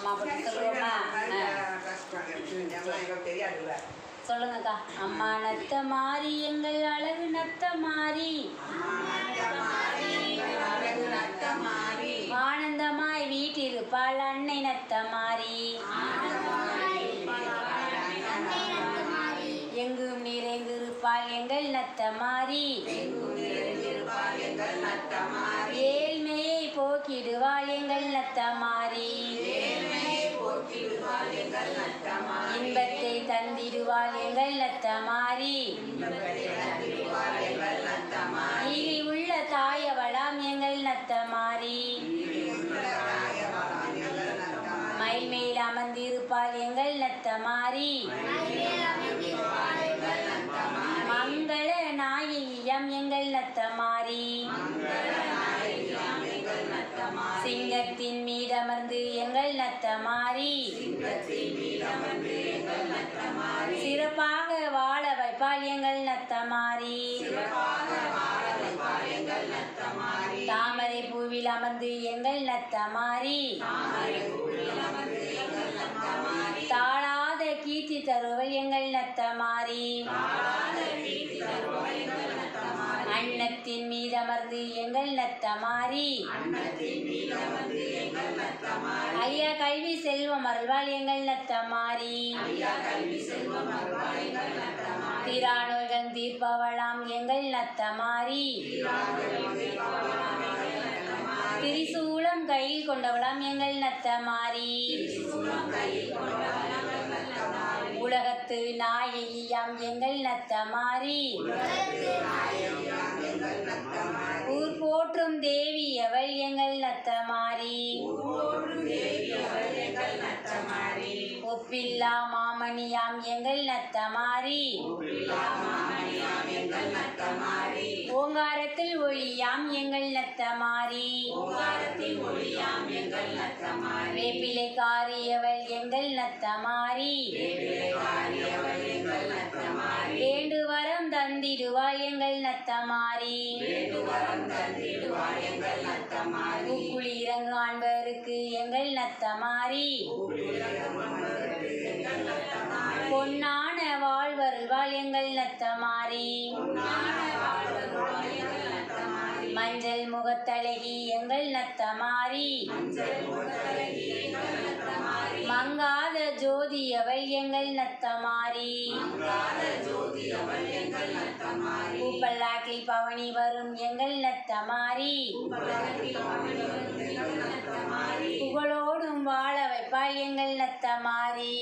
அம்மா பற்றி சொல்லுவோமா? சொல்லுங்கக்கா. அம்மா நத்த மாறி எங்கள் அழகு நத்த மாறி ஆனந்தமாய் வீட்டிருப்பாள் அன்னை நத்த மாறி எங்கும் நிறைந்திருப்பாள் எங்கள் நத்த மாறி ஏழ்மையை போக்கிடுவாள் எங்கள் நத்த மாறி இன்பத்தை தந்திடுவாள் எங்கள் நத்த மாறி ஈகை உள்ள தாயவளாம் எங்கள் நத்த மாறி மயில் மேல் அமர்ந்திருப்பாள் எங்கள் நத்த மாறி மங்கள நாயகியம் எங்கள் நத்த மாறி சிங்கத்தின் மீதமர்ந்து எங்கள் நத்த மாறி சிறப்பாக வாழ வைப்பாள் எங்கள் நத்த மாறி தாமரை பூவில் அமர்ந்து எங்கள் நத்த மாறி தாழாத கீர்த்தி தருவள் எங்கள் நத்த மாறி அன்னத்தின் மீதமர்ந்து எங்கள் நத்த மாறி ஐயா கல்வி செல்வம் அருள்வாள் எங்கள் நத்த மாறி திராநோய்கள் தீர்ப்பவளாம் எங்கள் நத்த மாறி திரிசூலம் கையில் கொண்டவளாம் எங்கள் நத்த மாறி உலகத்து நாயகியாம் எங்கள் நத்த மாறி ஊர் போற்றும் தேவி அவள் எங்கள் நத்த மாறி ஒப்பில்லா மாமணியாம் எங்கள் நத்த மாறி ஓங்காரத்தில் ஒளியாம் எங்கள் நத்த மாறி வேப்பிலை காரியவள் எங்கள் நத்த மாறி வேண்டு வரம் தந்திடுவாள் எங்கள் நத்த மாறி பூக்குழி இறங்கு ஆண்பருக்கு எங்கள் நத்த மாறி பொன்னான வாழ்வருள்வாள் எங்கள் நத்த மாறி மஞ்சள் முகத்தழகி எங்கள் நத்த மாறி மங்காத ஜோதி அவள் எங்கள் நத்த மாறி பூப்பல்லாக்கில் பவனி வரும் எங்கள் நத்த மாறி புகழோடும் வாழ வைப்பாள் எங்கள் நத்த மாறி